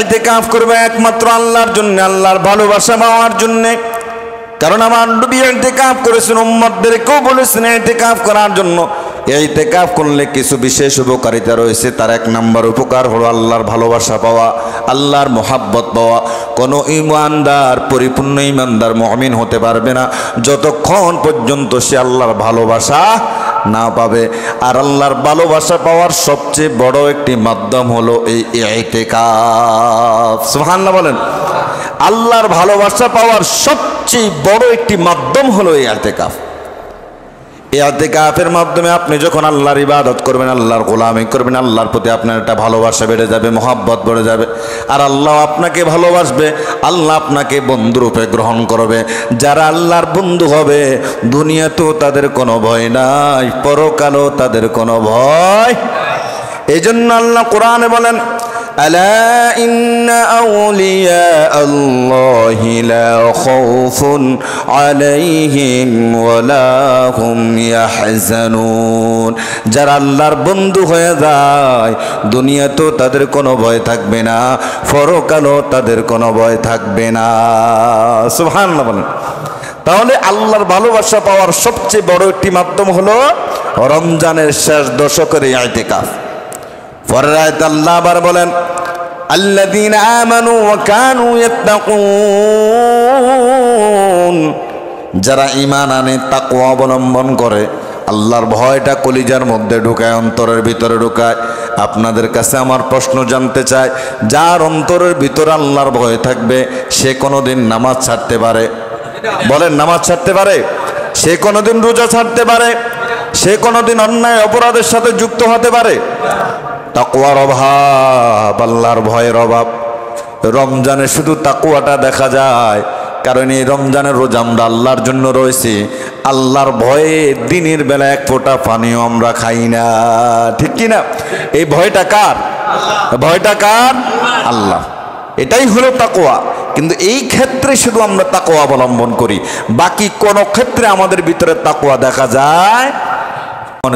ইতিকাফ করবে একমাত্র আল্লাহর জন্য, আল্লাহর ভালোবাসা পাওয়ার জন্য। কারণ আমার নবী ইতিকাফ করেছেন, উম্মতদেরকেও বলেছেন ইতিকাফ করার জন্য। ইতিকাফ করলে কিছু বিশেষ উপকারিতা রয়েছে। তার এক নম্বর উপকার হলো আল্লাহর ভালোবাসা পাওয়া, আল্লাহর মোহাব্বত পাওয়া। কোনো ইমানদার, পরিপূর্ণ ইমানদার মুমিন হতে পারবে না যতক্ষণ পর্যন্ত সে আল্লাহর ভালোবাসা না পাবে। আর আল্লাহর ভালোবাসা পাওয়ার সবচেয়ে বড় একটি মাধ্যম হলো এই ইতিকাফ। সুবহানাল্লাহ বলেন। আল্লাহর ভালোবাসা পাওয়ার সবচেয়ে বড় একটি মাধ্যম হলো এই ইতিকাফ। ইতিকাফের মাধ্যমে আপনি যখন আল্লাহর ইবাদত করবেন, আল্লাহর গোলামি করবেন, আল্লাহর প্রতি আপনার একটা ভালোবাসা বেড়ে যাবে, মহব্বত বেড়ে যাবে। আর আল্লাহ আপনাকে ভালোবাসবে, আল্লাহ আপনাকে বন্ধুরূপে গ্রহণ করবে। যারা আল্লাহর বন্ধু হবে, দুনিয়াতেও তাদের কোনো ভয় নাই, পরকালেও তাদের কোনো ভয়। এই জন্য আল্লাহ কোরআনে বলেন, আলা ইন্না আউলিয়া আল্লাহি লা খাউফুন আলাইহিম ওয়ালা হুম ইয়াহজানুন। যারা আল্লাহর বন্ধু হয়ে যায়, দুনিয়াতেও তাদের কোনো ভয় থাকবে না, পরকালেও তাদের কোনো ভয় থাকবে না। সুবহানাল্লাহ বলেন। তাহলে আল্লাহর ভালোবাসা পাওয়ার সবচেয়ে বড় একটি মাধ্যম হলো রমজানের শেষ দশকের ইতিকাফ। পরের আয়াতে আল্লাহ আবার বলেন, আল্লাযীনা আমানু ওয়া কানু ইয়াত্তাকুন। যারা ঈমান আনে, তাকওয়া অবলম্বন করে, আল্লাহর ভয়টা কলিজার মধ্যে ঢুকায়, অন্তরের ভিতরে ঢুকায়। আপনাদের কাছে আমার প্রশ্ন জানতে চাই, যার অন্তরের ভিতরে আল্লাহর ভয় থাকবে, সে কোনোদিন নামাজ ছাড়তে পারে? বলেন, নামাজ ছাড়তে পারে? সে কোনোদিন রোজা ছাড়তে পারে? সে কোনোদিন অন্যায় অপরাধের সাথে যুক্ত হতে পারে? তাকওয়ার অভাব, আল্লাহর ভয়ের অভাব। রমজানে শুধু তাকওয়াটা দেখা যায়, কারণ এই রমজানের রোজা আমরা আল্লাহর জন্য রয়েছে। আল্লাহর ভয়ে দিনের বেলা এক ফোঁটা পানিও আমরা খাই না, ঠিক কি না? এই ভয়টা কার? ভয়টা কার? আল্লাহ। এটাই হলো তাকওয়া। কিন্তু এই ক্ষেত্রে শুধু আমরা তাকওয়া অবলম্বন করি, বাকি কোন ক্ষেত্রে আমাদের ভিতরে তাকওয়া দেখা যায়?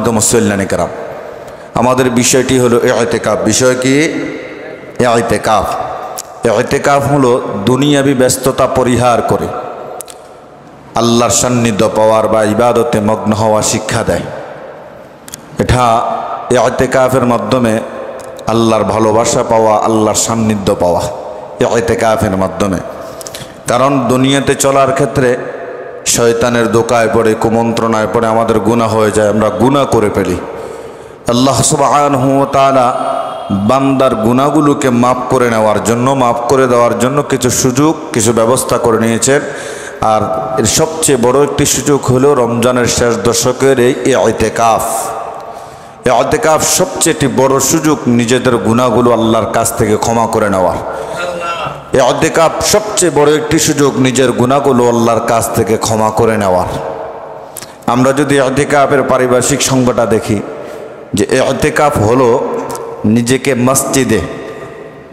তো মুসল্লিয়ানে কেরাম, আমাদের বিষয়টি হলো ইতিকাফ। বিষয় কি? ইতিকাফ। ইতিকাফ হলো দুনিয়াবি ব্যস্ততা পরিহার করে আল্লাহর সান্নিধ্য পাওয়ার বা ইবাদতে মগ্ন হওয়া শিক্ষা দেয়। এটা ইতিকাফের মাধ্যমে আল্লাহর ভালোবাসা পাওয়া, আল্লাহর সান্নিধ্য পাওয়া ইতিকাফের মাধ্যমে। কারণ দুনিয়াতে চলার ক্ষেত্রে শয়তানের ধোঁকায় পড়ে, কুমন্ত্রণায় পড়ে আমাদের গুনাহ হয়ে যায়, আমরা গুনাহ করে ফেলি। আল্লাহ সুবহানাহু ওয়া তাআলা বান্দার গুনাহগুলোকে মাফ করে নেওয়ার জন্য, মাফ করে দেওয়ার জন্য কিছু সুযোগ, কিছু ব্যবস্থা করে নিয়েছেন। আর এর সবচেয়ে বড় একটি সুযোগ হলো রমজানের শেষ দশকের এই ইতিকাফ। ইতিকাফ সবচেয়ে বড় সুযোগ নিজেদের গুনাহগুলো আল্লাহর কাছ থেকে ক্ষমা করে নেওয়ার। ইতিকাফ সবচেয়ে বড় একটি সুযোগ নিজের গুনাহগুলো আল্লাহর কাছ থেকে ক্ষমা করে নেওয়ার। আমরা যদি ইতিকাফের পারিভাষিক সংজ্ঞাটা দেখি, যে ইতিকাফ হলো নিজেকে মসজিদে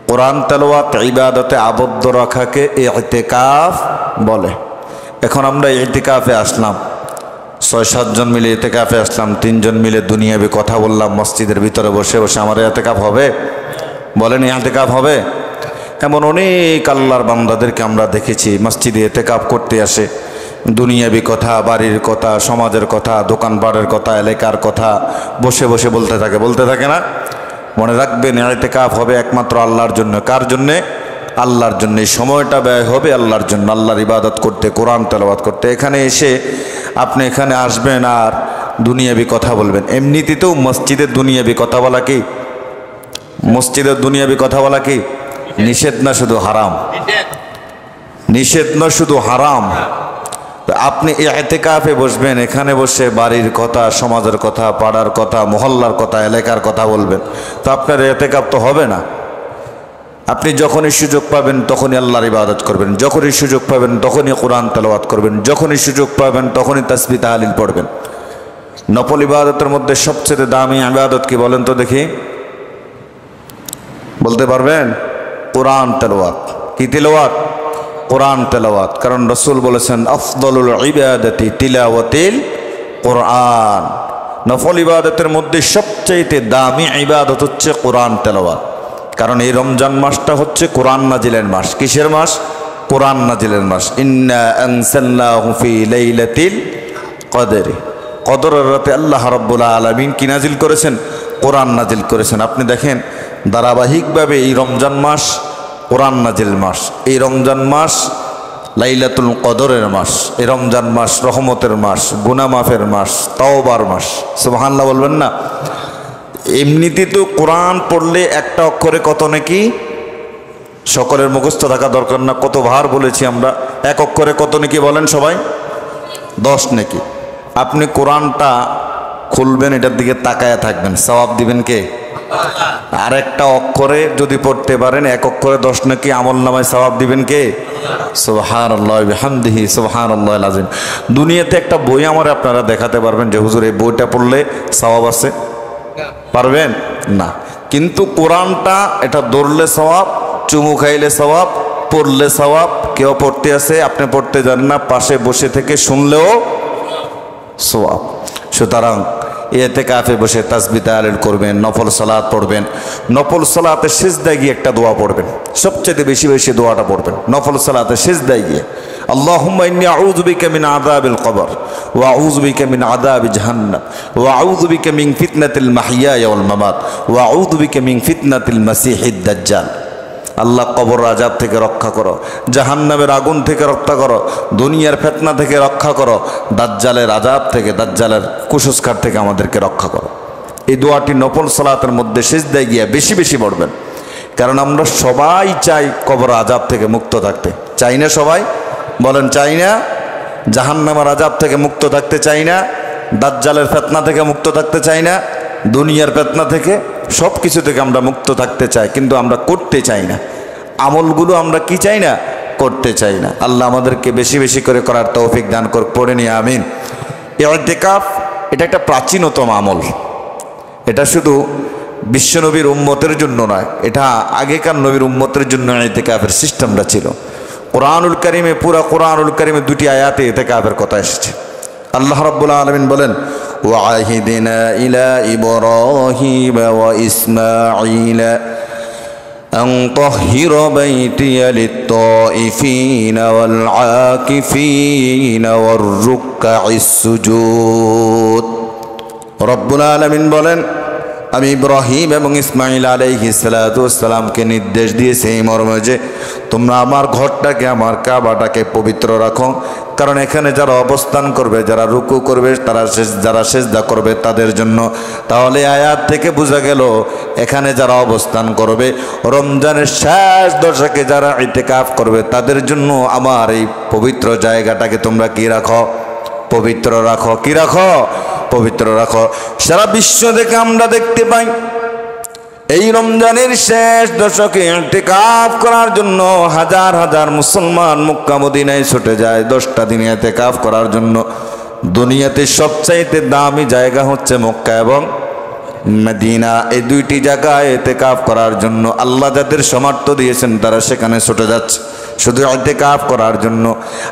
কোরআন তেলাওয়াত ইবাদতে আবদ্ধ রাখাকে ইতিকাফ বলে। এখন আমরা ইতিকাফে আসলাম, ৬-৭ জন মিলে ইতিকাফে আসলাম, ৩ জন মিলে দুনিয়াবি কথা বললাম মসজিদের ভিতরে বসে বসে, আমার ইতিকাফ হবে? বলেন, ইতিকাফ হবে? এমন অনেক আল্লাহর বান্দাদেরকে আমরা দেখেছি মসজিদে ইতিকাফ করতে আসে, দুনিয়াবি কথা, বাড়ির কথা, সমাজের কথা, দোকানপাটের কথা, এলাকার কথা বসে বসে বলতে থাকে না? মনে রাখবেন, ইতিকাফ হবে একমাত্র আল্লাহর জন্য। কার জন্যে? আল্লাহর জন্য। এই সময়টা ব্যয় হবে আল্লাহর জন্য, আল্লাহর ইবাদত করতে, কোরআন তেলাওয়াত করতে। এখানে এসে আপনি এখানে আসবেন আর দুনিয়াবি কথা বলবেন। এমনিতেও মসজিদের দুনিয়াবি কথা বলা কি? মসজিদের দুনিয়াবি কথা বলা কি নিষেধ না শুধু হারাম? নিষেধ না শুধু হারাম। আপনি ইতিকাফে বসবেন, এখানে বসে বাড়ির কথা, সমাজের কথা, পাড়ার কথা, মহল্লার কথা, এলাকার কথা বলবেন, তো আপনার ইতিকাফ তো হবে না। আপনি যখনই সুযোগ পাবেন তখনই আল্লাহর ইবাদত করবেন, যখনই সুযোগ পাবেন তখনই কোরআন তেলাওয়াত করবেন, যখনই সুযোগ পাবেন তখনই তাসবিহ তাহলিল পড়বেন। নফল ইবাদতের মধ্যে সবচেয়ে দামি ইবাদত কি বলেন তো দেখি? বলতে পারবেন? কোরআন তেলাওয়াত। কি তেলাওয়াত? কোরআন তেলাওয়াত। কারণ রাসূল বলেছেন, আফদলুল ইবাদাতি তিলাওয়াতিল কোরআন। নফল ইবাদতের মধ্যে সবচেয়ে দামি ইবাদত হচ্ছে কোরআন তেলাওয়াত। কারণ এই রমজান মাসটা হচ্ছে কোরআন নাজিলের মাস। কিসের মাস? কোরআন নাজিলের মাস। ইন্না আনসালনাহু ফি লাইলাতিল কদর, কদরের রাতে আল্লাহ রাব্বুল আলামিন কি নাজিল করেছেন? কোরআন নাজিল করেছেন। আপনি দেখেন ধারাবাহিকভাবে এই রমজান মাস কোরআন নাজিল মাস, এই রমজান মাস লাইলাতুল কদরের মাস, এই রমজান মাস রহমতের মাস, গুনাহ মাফের মাস, তাওবার মাস। সুবহানাল্লাহ বলবেন না? এমনিতে তো কোরআন পড়লে একটা অক্ষরে কত নাকি? সকলের মুখস্থ থাকা দরকার না, কতবার বলেছি আমরা, এক অক্ষরে কত নাকি বলেন সবাই? 10 নাকি। আপনি কোরআনটা খুলবেন, এটার দিকে তাকায়া থাকবেন, সওয়াব দিবেন কে? আর একটা অক্ষরে যদি পড়তে পারেন, এক অক্ষরে 10 নাকি, আমল নামায় সওয়াব দিবেন কে? সুবহানাল্লাহ বিহামদিহি সুবহানাল্লাহিল আযীম। দুনিয়াতে একটা বই আমার আপনারা দেখাতে পারবেন যে হুজুর এই বইটা পড়লে সওয়াব আছে? পারবেন না। কিন্তু কোরআনটা এটা ধরলে সওয়াব, চুমু খাইলে সওয়াব, পড়লে সওয়াব। কেউ পড়তে আছে, আপনি পড়তে জানেন না, পাশে বসে থেকে শুনলেও সওয়াব। সুতরাং ইতিকাফে বসে তাসবিহ তাহলিল করবেন, নফল সালাত পড়বেন। নফল সালাতে সিজদায় গিয়ে একটা দোয়া পড়বেন, সবচেয়ে বেশি বেশি দোয়াটা পড়বেন নফল সালাতে সিজদায় গিয়ে। আল্লাহুম্মা ইন্নী আউযু বিকা মিন আযাবিল কবর ওয়া আউযু বিকা মিন আযাবি জাহান্নাম ওয়া আউযু বিকা মিন ফিতনাতিল মাহইয়া ওয়াল মামাত ওয়া আউযু বিকা মিন ফিতনাতিল মাসিহিদ দাজ্জাল। আল্লাহ কবর আযাব থেকে রক্ষা করো, জাহান্নামের আগুন থেকে রক্ষা করো, দুনিয়ার ফিতনা থেকে রক্ষা করো, দাজ্জালের আযাব থেকে, দাজ্জালের কুসংস্কার থেকে আমাদেরকে রক্ষা করো। এই দোয়াটি নফল সালাতের মধ্যে সিজদায় গিয়ে বেশি বেশি পড়বেন। কারণ আমরা সবাই চাই কবর আযাব থেকে মুক্ত থাকতে, চাই না? সবাই বলেন চাই না? জাহান্নামের আযাব থেকে মুক্ত থাকতে চাই না? দাজ্জালের ফিতনা থেকে মুক্ত থাকতে চাই না? দুনিয়ার ফিতনা থেকে, সব কিছু থেকে আমরা মুক্ত থাকতে চাই, কিন্তু আমরা করতে চাই না। আমলগুলো আমরা কি চাই না? করতে চাই না। আল্লাহ আমাদেরকে বেশি বেশি করে করার তৌফিক দান করুক। পড়ে নিয়ে আমিন। ইতিকাফ এটা একটা প্রাচীনতম আমল। এটা শুধু বিশ্বনবীর উম্মতের জন্য নয়, এটা আগেকার নবীর উম্মতের জন্য ইতিকাফের সিস্টেমটা ছিল। কোরআনুল কারিমে, পুরা কোরআনুল কারিমে 2টি আয়াতে ইতিকাফের কথা এসেছে। আল্লাহ রাব্বুল আলামিন বলেন, ওয়াহিদিনা ইলা ইব্রাহিম ওয়া ইসমাঈল আন তাহহিরা বাইতিয়া লিত-তাইফিনা ওয়াল আকিফিনা ওয়ার রুকআইস সুজুদ। রব্বুল আলামিন বলেন, আমি ইব্রাহিম এবং ইসমাঈল আলাইহিস সালাতু ওয়াস সালামকে নির্দেশ দিয়েছি এই মর্মে যে তোমরা আমার ঘরটাকে, আমার কাবাটাকে পবিত্র রাখো। কারণ এখানে যারা অবস্থান করবে, যারা রুকু করবে, যারা সিজদা করবে তাদের জন্য। তাহলে আয়াত থেকে বোঝা গেল এখানে যারা অবস্থান করবে, রমজানের শেষ দশকে যারা ইতিকাফ করবে তাদের জন্য আমার এই পবিত্র জায়গাটাকে তোমরা কি রাখো? পবিত্র রাখো। কি রাখো? পবিত্র রাখো। সারা বিশ্ব থেকে আমরা দেখতে পাই এই রমজানের শেষ দশকে ইতিকাফ করার জন্য হাজার হাজার মুসলমান মক্কা মদিনায় ছুটে যায় 10টা দিন ইতিকাফ করার জন্য। দুনিয়াতে সবচাইতে দামি জায়গা হচ্ছে মক্কা এবং মদিনা। এই 2টি জায়গায় ইতিকাফ করার জন্য আল্লাহ যাদের সামর্থ্য দিয়েছেন তারা সেখানে ছুটে যাচ্ছে শুধু ইতিকাফ করার জন্য।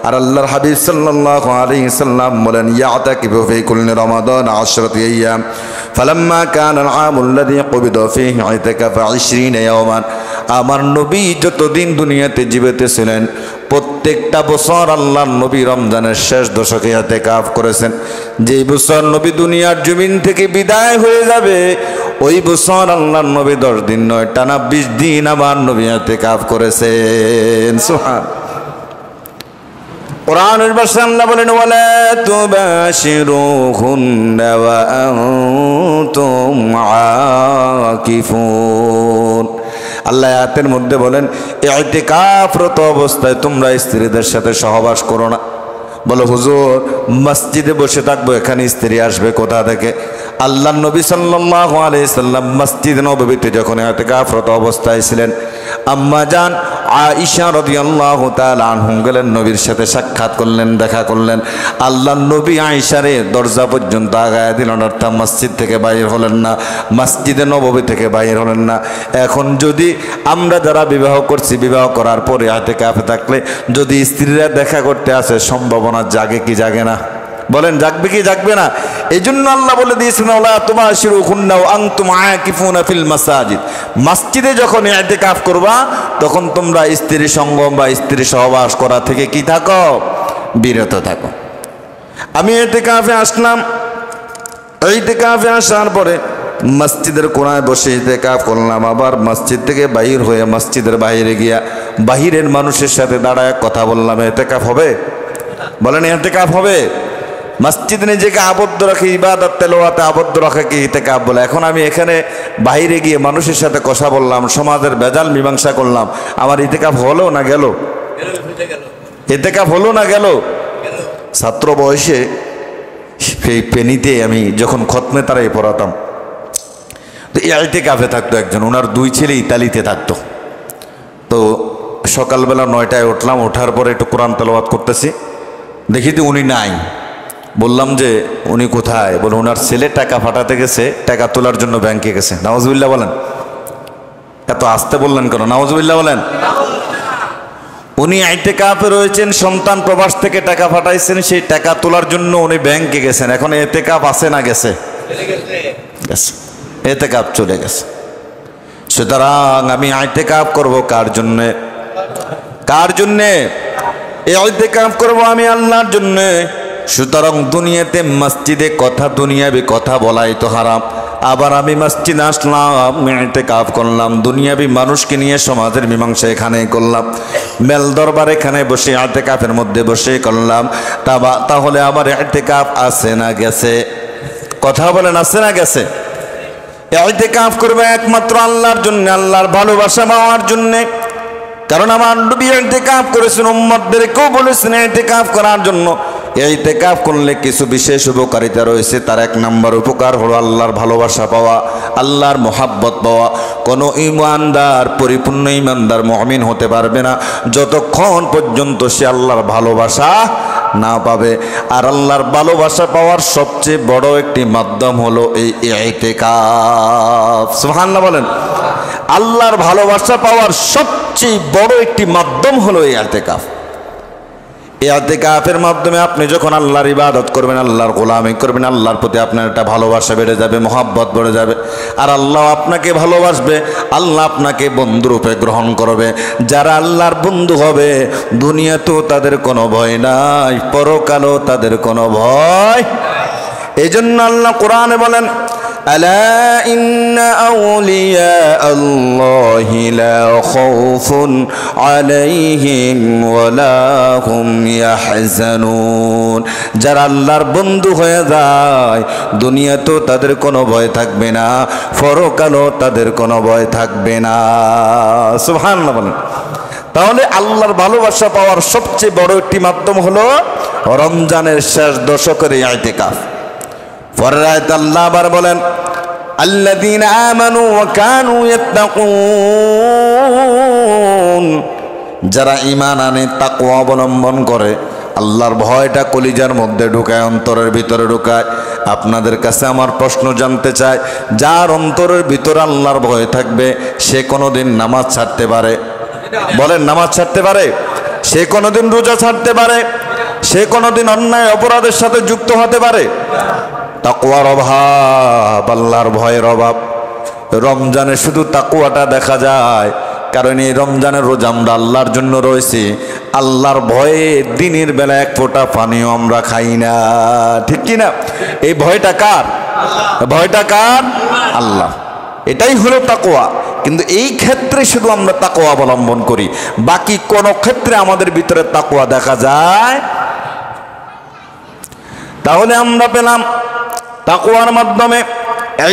আর আল্লাহর হাবিব সাল্লাল্লাহু আলাইহি সাল্লাম বলেন, ইয়াতাকিফু ফি কুল্লি রমাদান 10 আইয়াম ফালাম্মা কানা আল-আমু আল্লাযী কুবিদা ফীহি ইতিকাফা 20 ইয়াওমান। আমার নবী যতদিন দুনিয়াতে জীবিত ছিলেন প্রত্যেকটা বছর আল্লাহর নবী রমজানের শেষ দশকে ইতিকাফ করেছেন। যেই বছর নবী দুনিয়ার জমিন থেকে বিদায় হয়ে যাবে ওই বছর আল্লাহর নবী 10 দিন নয়, টানা 20 দিন আমার নবী ইতিকাফ করেছেন। সুবহান। কোরআনের ভাষায় আল্লাহ বলেন, ওয়ালা তুবাশিরুহুন্না ওয়া আনতুম আকিফুন। আল্লাহ আয়াতের মধ্যে বলেন, ইতিকাফরত অবস্থায় তোমরা স্ত্রীদের সাথে সহবাস করো না। বলো হুজুর মসজিদে বসে থাকবো, এখানে স্ত্রী আসবে কোথা থেকে? আল্লাহ নবী সাল্লাল্লাহু আলাইহি সাল্লাম মসজিদ নববীতে যখন ইতিকাফরত অবস্থায় ছিলেন, আম্মা জান আয়েশা রাদিয়াল্লাহু তাআলা আনহা গেলেন নবীর সাথে সাক্ষাৎ করলেন, দেখা করলেন। আল্লাহ নবী আয়েশারে দরজা পর্যন্ত আগায় দিলেন, অর্থাৎ মসজিদ থেকে বাইর হলেন না, মসজিদে নববী থেকে বাইর হলেন না। এখন যদি আমরা যারা বিবাহ করছি, বিবাহ করার পরে ইতিকাফে থাকলে যদি স্ত্রীরা দেখা করতে আসে সম্ভাবনা জাগে কি জাগে না? বলেন জাগবে কি জাগবে না? এই জন্য আল্লাহ বলে দিয়েছেন ওয়ালা তুবাশিরুহুন্না ওয়া আনতুম আকিফুনা ফিল মাসাজিদ। মসজিদে যখন ইতিকাফ করবা তখন তোমরা স্ত্রী সঙ্গম বা স্ত্রী সহবাস করা থেকে কি থাকো? বিরত থাকো। আমি ইতিকাফে আসলাম, ইতিকাফে আসার পরে মসজিদের কোনায় বসে ইতিকাফ করলাম, আবার মসজিদ থেকে বাহির হয়ে মসজিদের বাইরে গিয়া বাহিরের মানুষের সাথে দাঁড়ায় কথা বললাম, ইতিকাফ হবে? বলেন ইতিকাফ হবে? মসজিদ নিজেকে আবদ্ধ রাখে, ইবাদত তেলাওয়াতে আবদ্ধ রাখে কি ইতিকাফ বলে? এখন আমি এখানে বাইরে গিয়ে মানুষের সাথে কথা বললাম, সমাজের ভেজাল মীমাংসা করলাম, আমার ইতিকাফ হলো না গেল? ইতিকাফ হলো না গেল? ছাত্র বয়সে সেই পেনিতে আমি যখন খতমে তারাই পড়াতাম, তো ইতিকাফে থাকতো একজন, ওনার দুই ছেলে ইতালিতে থাকতো। তো সকালবেলা 9টায় উঠলাম, ওঠার পরে একটু কোরআন তেলাওয়াত করতেছি, দেখি তো উনি নাই। বললাম যে উনি কোথায়? বলে ওনার ছেলে টাকা ফাটাতে গেছে, টাকা তোলার জন্য ব্যাংকে গেছে। নাউজুবিল্লাহ বলেন। এত আসতে বললেন কেন? নাউজুবিল্লাহ বলেন। উনি ইতিকাফে রয়েছেন, সন্তান প্রবাস থেকে টাকা পাঠাইছেন, সেই টাকা তোলার জন্য উনি ব্যাংকে গেছেন। এখন ইতিকাফ আছে না গেছে? গেছে, ইতিকাফ চলে গেছে। সুতরাং আমি ইতিকাফ করব কার জন্যে? কার জন্যে? ইতিকাফ করব আমি আল্লাহর জন্যে। সুতরাং দুনিয়াতে মসজিদে কথা, দুনিয়াবি কথা বলাই তো হারাম। আবার আমি মসজিদে আসলাম, ইতিকাফ করলাম, দুনিয়াবি মানুষকে নিয়ে সমাজের মীমাংসা এখানে করলাম, মেল দরবার এখানে বসে ইতিকাফের মধ্যে বসে করলাম। তাহলে আমার ইতিকাফ আছে না গেছে? কথা বলেন, আছে না গেছে? ইতিকাফ করবে একমাত্র আল্লাহর জন্য, আল্লাহর ভালোবাসা পাওয়ার জন্যে। কারণ আমার নবী ইতিকাফ করেছেন, উম্মতদেরকেও বলেছেন ইতিকাফ করার জন্য। ইতিকাফ করলে কিছু বিশেষ উপকারিতা রয়েছে। তার এক নম্বর উপকার হলো আল্লাহর ভালোবাসা পাওয়া, আল্লাহর মোহাব্বত পাওয়া। কোনো ইমানদার, পরিপূর্ণ ইমানদার মুমিন হতে পারবে না যতক্ষণ পর্যন্ত সে আল্লাহর ভালোবাসা না পাবে। আর আল্লাহর ভালোবাসা পাওয়ার সবচেয়ে বড় একটি মাধ্যম হলো এই ইতিকাফ। সুবহানাল্লাহ বলেন। আল্লাহর ভালোবাসা পাওয়ার সবচেয়ে বড় একটি মাধ্যম হলো এই ইতিকাফ। ইতিকাফের মাধ্যমে আপনি যখন আল্লাহর ইবাদত করবেন, আল্লাহর গোলামি করবেন, আল্লাহর প্রতি আপনার একটা ভালোবাসা বেড়ে যাবে, মহব্বত বেড়ে যাবে। আর আল্লাহ আপনাকে ভালোবাসবে, আল্লাহ আপনাকে বন্ধুরূপে গ্রহণ করবে। যারা আল্লাহর বন্ধু হবে, দুনিয়াতেও তাদের কোনো ভয় নাই, পরকালেও তাদের কোনো ভয়। এই জন্য আল্লাহ কোরআনে বলেন, আলা ইন্না আউলিয়া আল্লাহি লা খাউফুন আলাইহিম ওয়ালা হুম ইয়াহজানুন। যারা আল্লাহর বন্ধু হয়ে যায়, দুনিয়াতেও তাদের কোনো ভয় থাকবে না, পরকালেও তাদের কোনো ভয় থাকবে না। সুবহানাল্লাহ বলেন। তাহলে আল্লাহর ভালোবাসা পাওয়ার সবচেয়ে বড় একটি মাধ্যম হলো রমজানের শেষ দশকের ইতিকাফ। পরের আয়াতে আল্লাহ আবার বলেন, আল্লাযীনা আমানু ওয়া কানু ইয়াত্তাকুন। যারা ঈমান আনে, তাকওয়া অবলম্বন করে, আল্লাহর ভয়টা কলিজার মধ্যে ঢুকায়, অন্তরের ভিতরে ঢুকায়। আপনাদের কাছে আমার প্রশ্ন জানতে চাই, যার অন্তরের ভিতরে আল্লাহর ভয় থাকবে, সে কোনোদিন নামাজ ছাড়তে পারে? বলেন, নামাজ ছাড়তে পারে? সে কোনোদিন রোজা ছাড়তে পারে? সে কোনোদিন অন্যায় অপরাধের সাথে যুক্ত হতে পারে? তাকওয়ার অভাব, আল্লাহর ভয়ের অভাব। রমজানে শুধু তাকওয়াটা দেখা যায়, কারণ এই রমজানের রোজা আমরা আল্লাহর জন্য রয়েছি। আল্লাহর ভয়ে দিনের বেলা এক ফোঁটা পানিও আমরা খাই না, ঠিক কি না? এই ভয়টা কার? ভয়টা কার? আল্লাহ। এটাই হলো তাকওয়া। কিন্তু এই ক্ষেত্রে শুধু আমরা তাকওয়া অবলম্বন করি, বাকি কোন ক্ষেত্রে আমাদের ভিতরে তাকওয়া দেখা যায়। তাহলে আমরা পেলাম তাকওয়ার মাধ্যমে,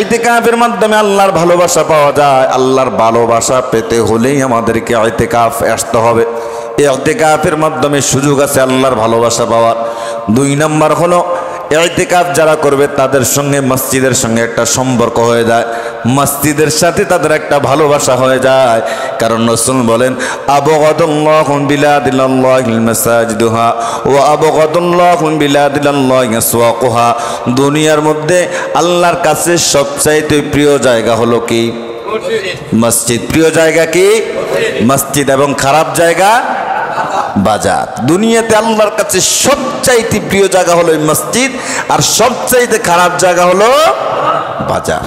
ইতিকাফের মাধ্যমে আল্লাহর ভালোবাসা পাওয়া যায়। আল্লাহর ভালোবাসা পেতে হলেই আমাদেরকে ইতিকাফ আসতে হবে। ইতিকাফের মাধ্যমে সুযোগ আছে আল্লাহর ভালোবাসা পাওয়ার। 2 নম্বর হলো ইতিকাফ যারা করবে তাদের সঙ্গে মসজিদের সঙ্গে একটা সম্পর্ক হয়ে যায়, মসজিদের সাথে তাদের একটা ভালোবাসা হয়ে যায়। কারণ রাসূল বলেন, আবগাদাল্লাহু বিলাদিল্লাহিল মাসাজিদুহা ওয়া আবগাদাল্লাহু বিলাদিল্লাহি আসওয়াকুহা। দুনিয়ার মধ্যে আল্লাহর কাছে সবচাইতে প্রিয় জায়গা হলো কি? মসজিদ। প্রিয় জায়গা কি? মসজিদ। এবং খারাপ জায়গা বাজার। দুনিয়াতে আল্লাহর কাছে সবচাইতে প্রিয় জায়গা হলো এই মসজিদ, আর সবচাইতে খারাপ জায়গা হলো বাজার।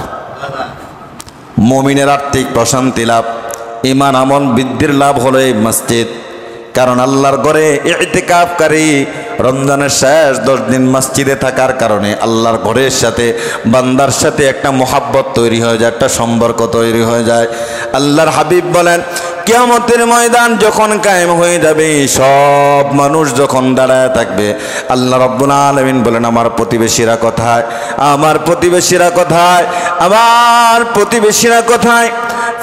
মুমিনের আর্থিক প্রশান্তি লাভ, ঈমান আমল বৃদ্ধির লাভ হলো এই মসজিদ। কারণ আল্লাহর ঘরে ইতিকাফকারী রমজানের শেষ 10 দিন মসজিদে থাকার কারণে আল্লাহর ঘরের সাথে বান্দার সাথে একটা মোহাব্বত তৈরি হয়ে যায়, একটা সম্পর্ক তৈরি হয়ে যায়। আল্লাহর হাবিব বলেন, কিয়ামতের ময়দান যখন কায়েম হয়ে যাবে, সব মানুষ যখন দাঁড়ায় থাকবে, আল্লাহ রাব্বুল আলামিন বলেন, আমার প্রতিবেশীরা কোথায়, আমার প্রতিবেশীরা কোথায়, আমার প্রতিবেশীরা কোথায়?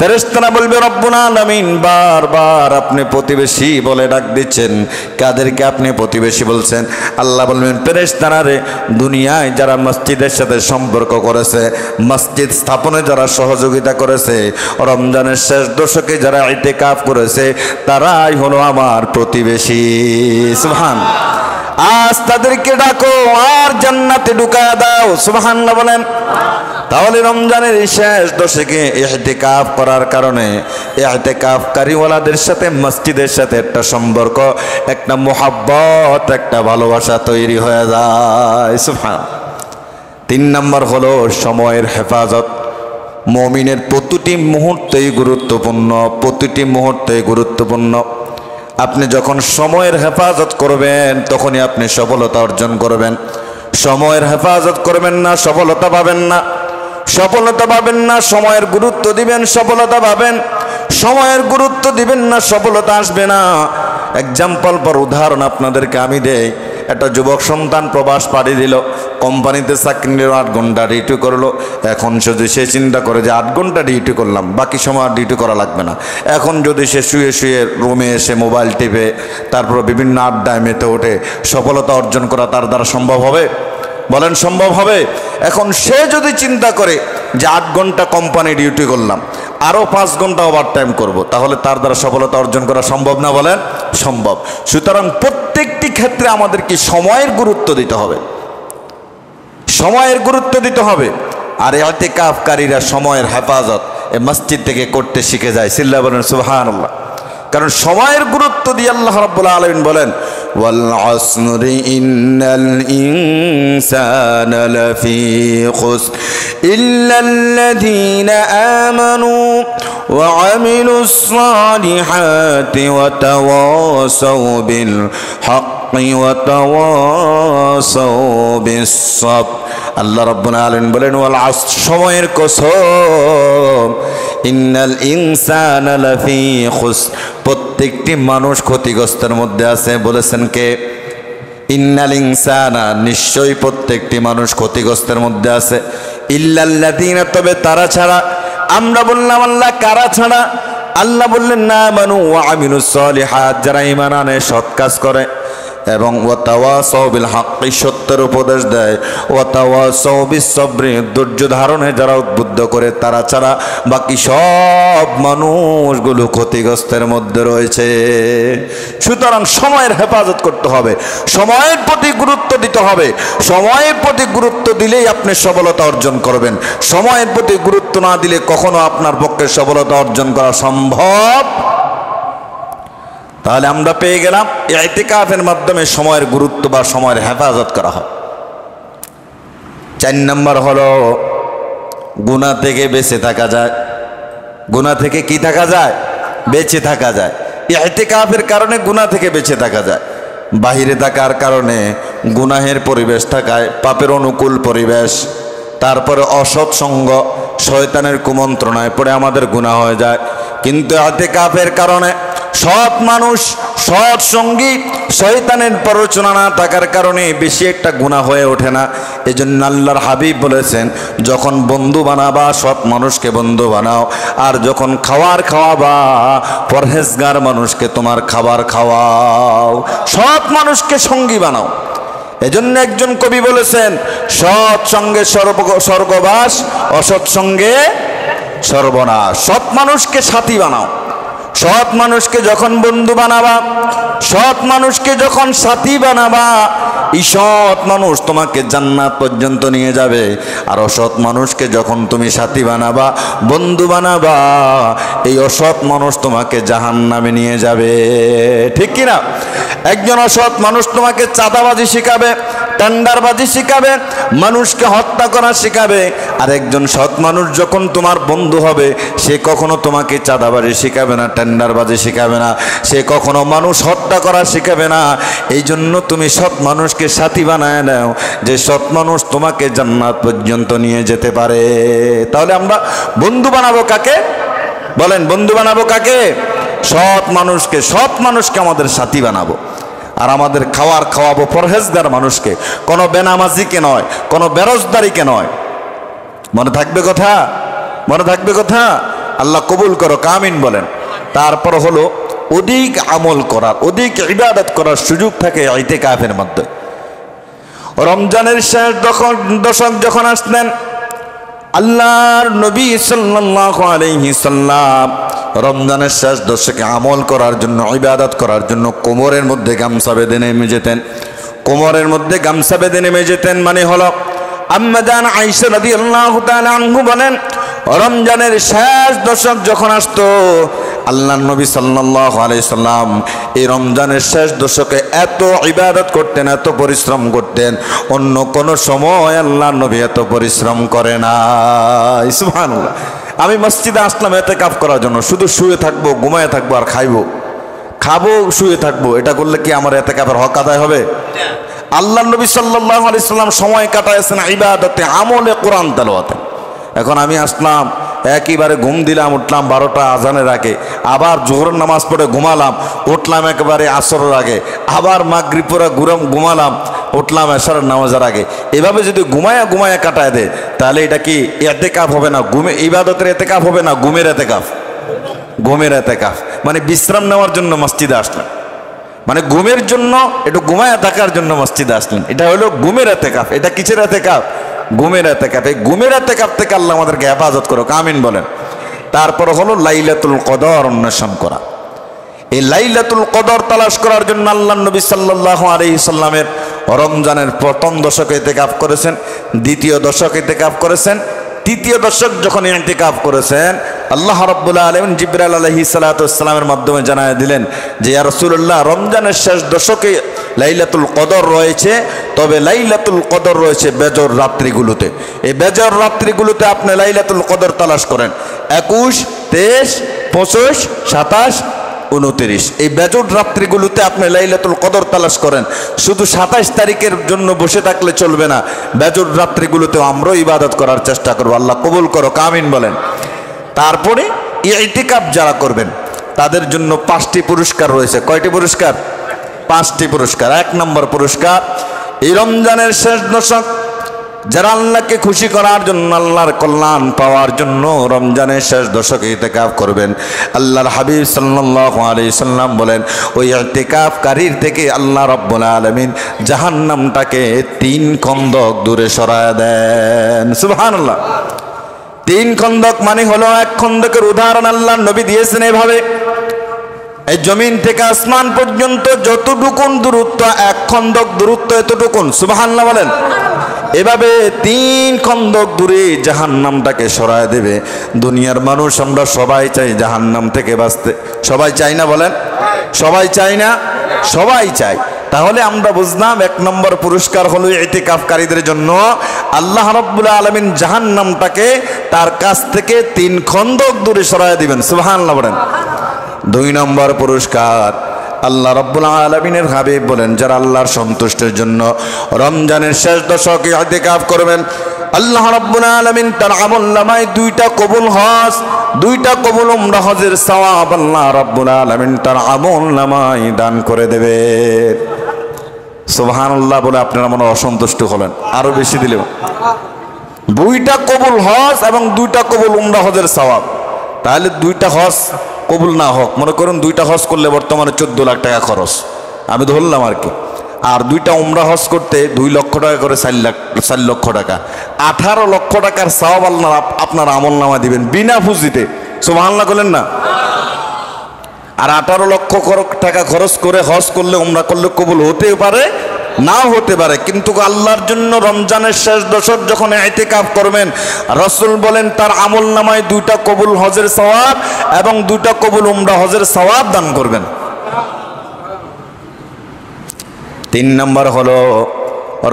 ফেরেশতারা বলবে, রব্বুল আলামিন বারবার আপনি প্রতিবেশী বলে ডাক দিচ্ছেন, কাদেরকে আপনি প্রতিবেশী বলছেন? আল্লাহ বলবেন, ফেরেশতারা রে, দুনিয়ায় যারা মসজিদের সাথে সম্পর্ক করেছে, মসজিদ স্থাপনে যারা সহযোগিতা করেছে, রমজানের শেষ দশকে যারা ইতিকাফ করেছে, তারাই হলো আমার প্রতিবেশী। সুবহান। আজ তাদেরকে ডাকো আর জান্নাতে ঢুকায়া দাও। সুবহানাল্লাহ বলেন। তাহলে রমজানের শেষ দশকে ইতিকাফ করার কারণে ইতিকাফকারীওয়ালাদের সাথে মসজিদের সাথে একটা সম্পর্ক, একটা মোহাব্বত, একটা ভালোবাসা তৈরি হয়ে যায়। সুবহান। 3 নম্বর হলো সময়ের হেফাজত। মুমিনের প্রতিটি মুহূর্তেই গুরুত্বপূর্ণ, প্রতিটি মুহূর্তেই গুরুত্বপূর্ণ। আপনি যখন সময়ের হেফাজত করবেন, তখনই আপনি সফলতা অর্জন করবেন। সময়ের হেফাজত করবেন না, সফলতা পাবেন না, সফলতা পাবেন না। সময়ের গুরুত্ব দিবেন, সফলতা পাবেন। সময়ের গুরুত্ব দিবেন না, সফলতা আসবে না। এক্সাম্পল পর উদাহরণ আপনাদেরকে আমি দেই। একটা যুবক সন্তান প্রবাস পাড়ি দিল, কোম্পানিতে চাকরি নিল, 8 ঘন্টা ডিউটি করলো। এখন যদি সে চিন্তা করে যে 8 ঘন্টা ডিউটি করলাম, বাকি সময় আর ডিউটি করা লাগবে না, এখন যদি সে শুয়ে শুয়ে রুমে এসে মোবাইল টিপে তারপর বিভিন্ন আড্ডায় মেতে ওঠে, সফলতা অর্জন করা তার দ্বারা সম্ভব হবে? বলেন, সম্ভব হবে? এখন সে যদি চিন্তা করে যে 8 ঘন্টা কোম্পানি ডিউটি করলাম, আরও 5 ঘন্টা ওভার টাইম করবো, তাহলে তার দ্বারা সফলতা অর্জন করা সম্ভব না? বলেন, সম্ভব। সুতরাং প্রত্যেকটি ক্ষেত্রে আমাদেরকে সময়ের গুরুত্ব দিতে হবে, সময়ের গুরুত্ব দিতে হবে। আর ইতিকাফকারীরা সময়ের হেফাজত এই মসজিদ থেকে করতে শিখে যায়। সিল্লা বলেন সুবহানাল্লাহ। কারণ সময়ের গুরুত্ব দিয়ে আল্লাহ রাব্বুল আলামিন বলেন, ওয়াল আসরি ইন্নাল ইনসানা লাফি খুসর ইল্লাল্লাযীনা আমানু ওয়া আমিলুস সালিহাতি ওয়া তাওয়াসাউ বিল হাক্কি ওয়া তাওয়াসাউ বিস সাবর। আল্লাহ রাব্বুল আলামিন বলেন, ওয়াল আসর, সময়ের কসম, ইন্নাল ইনসানা লাফি খুসর, প্রত্যেকটি মানুষ ক্ষতিগ্রস্তের মধ্যে আছে। বলেছেন কে? ইন্নাল ইনসানা, নিশ্চয়ই প্রত্যেকটি মানুষ ক্ষতিগ্রস্তের মধ্যে আছে। ইল্লাল্লাযীনা, তবে তারা ছাড়া। আমরা বললাম আল্লাহ কারা ছাড়া? আল্লাহ বললেন, না মানু ওয়া আমিলুস সালিহাত, যারা ঈমান আনে, সৎ কাজ করে, এবং ওয়া তাওয়াসাউ বিল হাক্কি, সত্যের উপদেশ দেয়, ওয়া তাওয়াসাউ বিস সবরি, ধৈর্য ধারণে যারা উদ্বুদ্ধ করে, তারা ছাড়া বাকি সব মানুষগুলো ক্ষতিগ্রস্তের মধ্যে রয়েছে। সুতরাং সময়ের হেফাজত করতে হবে, সময়ের প্রতি গুরুত্ব দিতে হবে। সময়ের প্রতি গুরুত্ব দিলেই আপনি সফলতা অর্জন করবেন। সময়ের প্রতি গুরুত্ব না দিলে কখনো আপনার পক্ষে সফলতা অর্জন করা সম্ভব। তাহলে আমরা পেয়ে গেলাম ইতিকাফের মাধ্যমে সময়ের গুরুত্ব বা সময়ের হেফাজত করা হয়। 4 নম্বর হলো গুনাহ থেকে বেঁচে থাকা যায়। গুনাহ থেকে কি থাকা যায়? বেঁচে থাকা যায়। ইতিকাফের কারণে গুনাহ থেকে বেঁচে থাকা যায়। বাহিরে থাকার কারণে গুনাহের পরিবেশ থাকায়, পাপের অনুকূল পরিবেশ, তারপরে অসৎ সঙ্গ, শয়তানের কুমন্ত্রণায় পড়ে আমাদের গুনাহ হয়ে যায়। কিন্তু ইতিকাফের কারণে সৎ মানুষ, সৎ সঙ্গী, শয়তানের প্ররোচনা না থাকার কারণে বেশি একটা গুনাহ হয়ে ওঠে না। এজন্য আল্লাহর হাবিব বলেছেন, যখন বন্ধু বানাবা সৎ মানুষকে বন্ধু বানাও, আর যখন খাওয়ার খাওয়াবা পরহেজগার মানুষকে তোমার খাবার খাওয়াও, সৎ মানুষকে সঙ্গী বানাও। এজন্য একজন কবি বলেছেন, সৎ সঙ্গে স্বর্গবাস, অসৎ সঙ্গে সর্বনাশ। সৎ মানুষকে সাথী বানাও, সৎ মানুষকে যখন বন্ধু বানাবা, সৎ মানুষকে যখন সাথী বানাবা, এই সৎ মানুষ তোমাকে জান্নাত পর্যন্ত নিয়ে যাবে। আর অসৎ মানুষকে যখন তুমি সাথী বানাবা, বন্ধু বানাবা, এই অসৎ মানুষ তোমাকে জাহান্নামে নিয়ে যাবে। ঠিক কিনা? একজন অসৎ মানুষ তোমাকে চাঁদাবাজি শিখাবে, টেন্ডারবাজি শিখাবে, মানুষকে হত্যা করা শিখাবে। আর একজন সৎ মানুষ যখন তোমার বন্ধু হবে, সে কখনো তোমাকে চাঁদাবাজি শিখাবে না, টেন্ডারবাজি শিখাবে না, সে কখনো মানুষ হত্যা করা শিখাবে না। এই জন্য তুমি সৎ মানুষকে সাথী বানায় নাও, যে সৎ মানুষ তোমাকে জান্নাত পর্যন্ত নিয়ে যেতে পারে। তাহলে আমরা বন্ধু বানাবো কাকে? বলেন, বন্ধু বানাবো কাকে? সৎ মানুষকে। সৎ মানুষকে আমাদের সাথী বানাবো। আর আমাদের খাওয়াবো পরহেজগার মানুষকে, কোনো বেনামাজিকে নয়, কোনো বেরোজদারিকে নয়। মনে থাকবে কথা? মনে থাকবে কথা? আল্লাহ কবুল করো, আমিন বলেন। তারপর হলো অধিক আমল করার, অধিক ইবাদত করার সুযোগ থাকে ইতিকাফের মধ্যে। রমজানের শেষ দশক যখন আসলেন, আল্লাহর নবী সাল্লাল্লাহু আলাইহি সাল্লাম রমজানের শেষ দশকে আমল করার জন্য, ইবাদত করার জন্য কোমরের মধ্যে গামছা বেঁধে নেমে যেতেন। কোমরের মধ্যে গামছা বেঁধে নেমে যেতেন মানে হলো, আম্মা জান আয়েশা রাদিয়াল্লাহু তাআলা আনহা বলেন, রমজানের শেষ দশক যখন আসতো, আল্লাহর নবী সাল্লাল্লাহু আলাইহি সাল্লাম এই রমজানের শেষ দশকে এত ইবাদত করতেন, এত পরিশ্রম করতেন, অন্য কোন সময় আল্লাহর নবী এত পরিশ্রম করে না। সুবহানাল্লাহ। আমি মসজিদে আসলাম ইতিকাফ করার জন্য, শুধু শুয়ে থাকবো, ঘুমায় থাকবো, আর খাবো, শুয়ে থাকবো, এটা করলে কি আমার ইতিকাফের হক আদায় হবে? আল্লাহর নবী সাল্লাল্লাহু আলাইহি সাল্লাম সময় কাটাইছেন ইবাদতে, আমলে, কোরআন তেলাওয়াতে। এখন আমি আসলাম, একেবারে ঘুম দিলাম, উঠলাম 12টা আজানের আগে, আবার জোহরের নামাজ পড়ে ঘুমালাম, উঠলাম একেবারে আসরের আগে, আবার মাগরিব পড়ে ঘুমালাম, উঠলাম এশারের নামাজের আগে। এভাবে যদি ঘুমায়া কাটায় দেয়, তাহলে এটা কি ইতিকাফ হবে না? ইবাদতের ইতিকাফ হবে না, ঘুমের ইতিকাফ। ঘুমের ইতিকাফ মানে বিশ্রাম নেওয়ার জন্য মসজিদে আসলাম, মানে ঘুমের জন্য, একটু ঘুমায়া থাকার জন্য মসজিদে আসলেন, এটা হলো ঘুমের ইতিকাফ। এটা কিসের ইতিকাফ? ঘুমের ইতিকাফ। এই ঘুমের ইতিকাফ থেকে আল্লাহ আমাদেরকে হেফাজত করো, আমিন বলেন। তারপর হলো লাইলাতুল কদর অন্বেষণ করা। এই লাইলাতুল কদর তালাশ করার জন্য আল্লাহর নবী সাল্লাল্লাহু আলাইহি সাল্লামের রমজানের প্রথম দশকে ইতিকাফ করেছেন, দ্বিতীয় দশকে ইতিকাফ করেছেন, তৃতীয় দশক যখন ইতিকাফ করেছেন, আল্লাহ রাব্বুল আলামিন জিবরাইল আলাইহিস সালাতু ওয়াস সালামের মাধ্যমে জানায় দিলেন যে, ইয়া রাসূলুল্লাহ, রমজানের শেষ দশকে লাইলাতুল কদর রয়েছে, তবে লাইলাতুল কদর রয়েছে বেজর রাত্রিগুলোতে। এই বেজর রাত্রিগুলোতে আপনি লাইলাতুল কদর তালাশ করেন। 21, 23, 25, 27, 29 এই বেজর রাত্রিগুলোতে আপনি লাইলাতুল কদর তালাশ করেন। শুধু 27 তারিখের জন্য বসে থাকলে চলবে না, বেজর রাত্রিগুলোতেও আমরাও ইবাদত করার চেষ্টা করব। আল্লাহ কবুল করো, আমিন বলেন। তারপরে ইতিকাফ যারা করবেন তাদের জন্য 5টি পুরস্কার রয়েছে। কয়টি পুরস্কার? 5টি পুরস্কার। 1 নম্বর পুরস্কার, এই রমজানের শেষ দশক যারা আল্লাহকে খুশি করার জন্য, আল্লাহর কল্যাণ পাওয়ার জন্য রমজানের শেষ দশকে ইতিকাফ করবেন, আল্লাহর হাবিব সাল্লাল্লাহু আলাইহি সাল্লাম বলেন, ওই ইতিকাফকারীর থেকে আল্লাহ রাব্বুল আলামিন জাহান্নামটাকে 3 খন্দক দূরে সরায় দেন। সুবহানাল্লাহ। 3 খন্দক মানে হলো, 1 খন্দকের উদাহরণ আল্লাহর নবী দিয়েছেন এভাবে, এই জমিন থেকে আসমান পর্যন্ত যতটুকুন দূরত্ব, 1 খন্দক দূরত্ব এতটুকুন। সুবহানাল্লাহ বলেন। এভাবে 3 খন্দক দূরে জাহান্নামটাকে সরায় দেবে। দুনিয়ার মানুষ আমরা সবাই চাই জাহান্নাম থেকে বাঁচতে, সবাই চাই না? বলেন, সবাই চাই না? সবাই চাই। তাহলে আমরা বুঝলাম 1 নম্বর পুরস্কার হলো ইতিকাফকারীদের জন্য আল্লাহ রাব্বুল আলামিন জাহান্নামটাকে তার কাছ থেকে 3 খন্দক দূরে সরায় দিবেন। সুবহানাল্লাহ বলেন। 2 নম্বর পুরস্কার, আল্লাহ রাব্বুল আলামিনের হাবিব বলেন, যারা আল্লাহর সন্তুষ্টির জন্য রমজানের শেষ দশকে ইতিকাফ করবেন, আল্লাহ রাব্বুল আলামিন তার আমলনামায় 2টা কবুল হজ, 2টা কবুল উমরা হজের সওয়াব আল্লাহ রাব্বুল আলামিন তার আমলনামায় দান করে দেবে। সুবহানাল্লাহ বলে আপনারা মনে অসন্তুষ্ট হলেন, আরো বেশি দিলেও। 2টা কবুল হজ এবং 2টা কবুল উমরা হজের সওয়াব। তাহলে 2টা হজ কবুল না হোক, মনে করুন 2টা হজ করলে বর্তমানে 14 লাখ টাকা খরচ, আমি ধরলাম আর কি। আর 2টা উমরা হজ করতে 2 লক্ষ টাকা করে 4 লক্ষ টাকা, 18 লক্ষ টাকার সওয়াব আল্লাহ আপনার আমলনামা দিবেন বিনা পুঁজিতে। সুবহানাল্লাহ বলেন না? আর 18 লক্ষ টাকা খরচ করে হজ করলে উমরা করলে কবুল হতে পারে, নাও হতে পারে, কিন্তু আল্লাহর জন্য রমজানের শেষ দশক যখন ইতিকাফ করবেন, রাসূল বলেন তার আমল নামায় 2টা কবুল হজের সওয়াব এবং 2টা কবুল উমরা হজের সওয়াব দান করবেন। 3 নম্বর হলো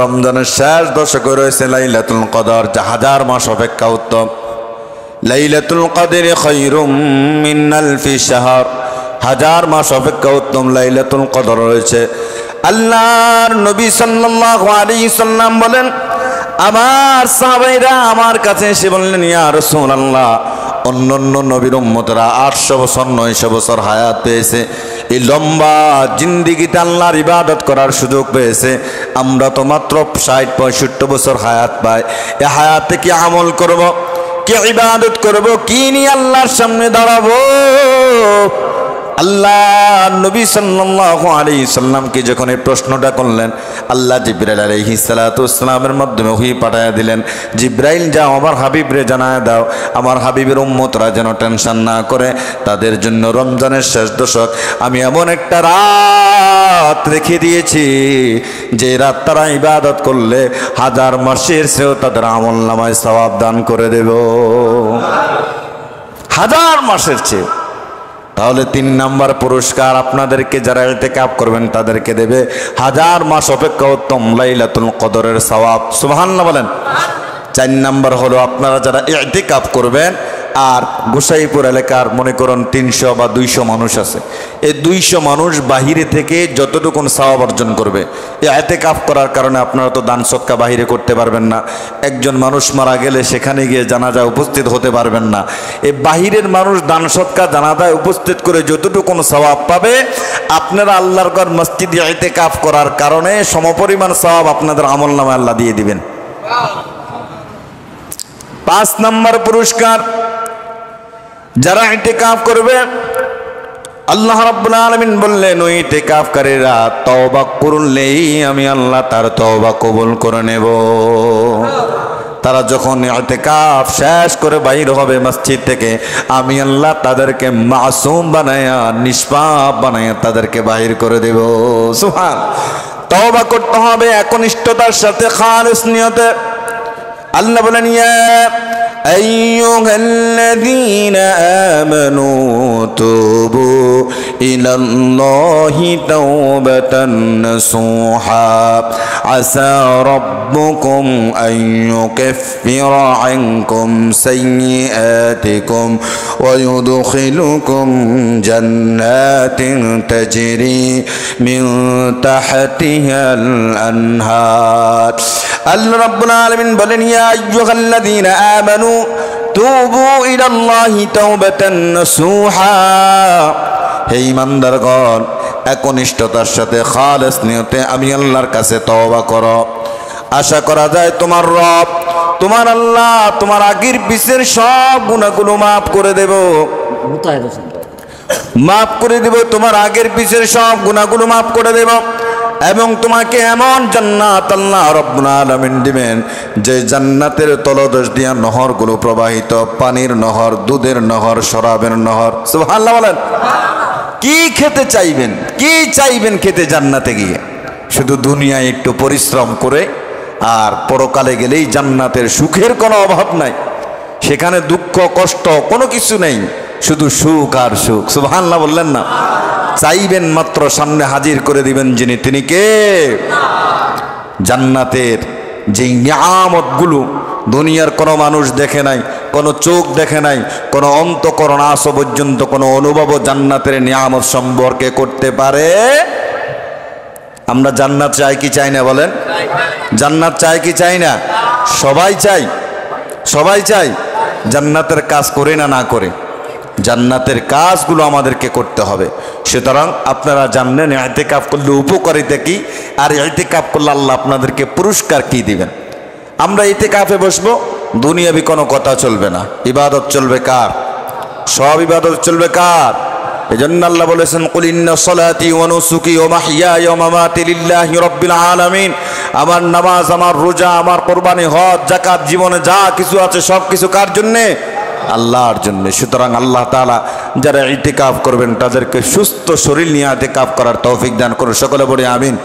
রমজানের শেষ দশকে রয়েছে লাইলাতুল কদর, যা 1000 মাস অপেক্ষা উত্তম। লাইলাতুল কদর খায়রুম মিন আলফি শাহর, 1000 মাস অপেক্ষা উত্তম লাইলাতুল কদর রয়েছে। আল্লাহর নবী সাল্লাল্লাহু আলাইহি সাল্লাম বলেন, আমার সাহাবাইরা আমার কাছে এসে বললেন, ইয়া রাসূলুল্লাহ, অন্যান্য নবীর উম্মতরা 800 বছর 900 বছর হায়াত পেয়েছে, এই লম্বা জিন্দেগিতে আল্লাহর ইবাদত করার সুযোগ পেয়েছে, আমরা তো মাত্র 60-65 বছর হায়াত পাই। এই হায়াতে কি আমল করব, কি ইবাদত করব, কি নিয়ে আল্লাহর সামনে দাঁড়াবো? আল্লাহ নবী সাল্লাল্লাহু আলাইহি সাল্লামকে যখন এই প্রশ্নটা করলেন, আল্লাহ জিবরাইল আলাইহিস সালাতু ওয়াসসালামের মাধ্যমে ওহী পাঠায়া দিলেন, জিবরাইল যাও আমার হাবিবরে জানায় দাও, আমার হাবিবের উম্মতরা যেন টেনশন না করে, তাদের জন্য রমজানের শেষ দশক আমি এমন একটা রাত রেখে দিয়েছি, যে রাত তারা ইবাদত করলে 1000 মাসের চেয়েও তাদের আমল নামায় সওয়াব দান করে দেব, 1000 মাসের চেয়ে। তাহলে 3 নাম্বার পুরস্কার আপনাদেরকে যারা ইতিকাফ করবেন তাদেরকে দেবে 1000 মাস অপেক্ষা উত্তম লাইলাতুল কদরের সওয়াব। সুবহানাল্লাহ বলেন। 4 নাম্বার হলো আপনারা যারা ইতিকাফ করবেন, আর গোসাইপুর এলাকার মনে করুন 300 বা 200 মানুষ আছে, এই 200 মানুষ বাহিরে থেকে যতটুকু সওয়াব অর্জন করবে, এই ইতিকাফ করার কারণে আপনারা তো দান সদকা বাহিরে করতে পারবেন না, একজন মানুষ মারা গেলে সেখানে গিয়ে জানাজায় উপস্থিত হতে পারবেন না, এই বাহিরের মানুষ দান সদকা জানাজায় উপস্থিত করে যতটুকু সওয়াব পাবে, আপনারা আল্লাহর ঘর মসজিদে ইতিকাফ করার কারণে সমপরিমাণ সওয়াব আপনাদের আমলনামায় আল্লাহ দিয়ে দিবেন। 5 নম্বর পুরস্কার, যারা ইতিকাফ করবে, আল্লাহ রাব্বুল আলামিন বললেন, ওই ইতিকাফকারীরা তওবা করলেই আমি আল্লাহ তার তওবা কবুল করে নেব। তারা যখন ইতিকাফ শেষ করে বাইর হবে মসজিদ থেকে, আমি আল্লাহ তাদেরকে মাসুম বানায়া, নিষ্পাপ বানায়া তাদেরকে বাহির করে দেব। সুবহান। তওবা করতে হবে একনিষ্ঠতার সাথে, খালিস নিয়তে। আল্লাহ বলেন, ইয়া আইয়ুহাল্লাযীনা আমানু তুবু ইলাল্লাহি তাওবাতান নাসুহা আসা রাব্বুকুম আন ইউকাফিরা আনকুম সাইয়্যাতিকুম ওয়া ইউদখিলুকুম জান্নাতিন তাজরি মিন তাহতিহাল আনহার। আল্লাহ রাব্বুল আলামিন বলেন, ইয়া আইয়ুহাল্লাযীনা আমানু তুবু ইলাল্লাহি তাওবাতান নাসুহা, হে ঈমানদারগণ, একনিষ্ঠতার সাথে খালেস নিয়তে আমি আল্লাহর কাছে তওবা করো। আশা করা যায় তোমার রব, তোমার আল্লাহ তোমার আগের পিছের সব গুনাহগুলো মাফ করে দেব, মাফ করে দেব, তোমার আগের পিছের সব গুনাহগুলো মাফ করে দেব, এবং তোমাকে এমন জান্নাত আল্লাহ রাব্বুল আলামিন দিবেন, যে জান্নাতের তলদেশ দিয়া নহরগুলো প্রবাহিত, পানির নহর, দুধের নহর, শরাবের নহর। সুবহানাল্লাহ বলেন। কি খেতে চাইবেন, কি চাইবেন খেতে জান্নাতে গিয়ে? শুধু দুনিয়ায় একটু পরিশ্রম করে, আর পরকালে গেলেই জান্নাতের সুখের কোনো অভাব নাই, সেখানে দুঃখ কষ্ট কোনো কিছু নেই, শুধু সুখ আর সুখ। সুবহানাল্লাহ বললেন না? চাইবেন মাত্র, সামনে হাজির করে দিবেন যিনি, তিনি কে? জান্নাতের যে নিয়ামতগুলো দুনিয়ার কোনো মানুষ দেখে নাই, কোনো চোখ দেখে নাই, কোনো অন্তঃকরণ আজ পর্যন্ত কোনো অনুভব জান্নাতের নিয়ামত সম্পর্কে করতে পারে। আমরা জান্নাত চাই কি চাই না বলেন? জান্নাত চাই কি চাই না? সবাই চাই, সবাই চাই। জান্নাতের কাজ করে না করে, জান্নাতের কাজগুলো আমাদেরকে করতে হবে। সুতরাং আপনারা জানলেন ইতিকাফ করলে উপকারিতা কি, আর ইতিকাফ করলে আল্লাহ আপনাদেরকে পুরস্কার কি দিবেন। আমরা ইতিকাফে বসবো, দুনিয়াবি কোনো কথা চলবে না, ইবাদত চলবে কার? সব ইবাদত চলবে কার? এজন্য আল্লাহ বলেছেন, কুল ইন্না সলাতি ওয়া নুসুকি ওয়া মাহইয়ায়া ওয়া মামাতি লিল্লাহি রাব্বিল আলামিন। আমার নামাজ, আমার রোজা, আমার কুরবানি, হজ, যাকাত, জীবনে যা কিছু আছে সব কিছু কার জন্যে? আল্লাহর জন্য। সুতরাং আল্লাহ তাআলা যারা ইতিকাফ করবেন তাদেরকে সুস্থ শরীর নিয়ে ইতিকাফ করার তৌফিক দান করুন। সকলে বলি আমিন।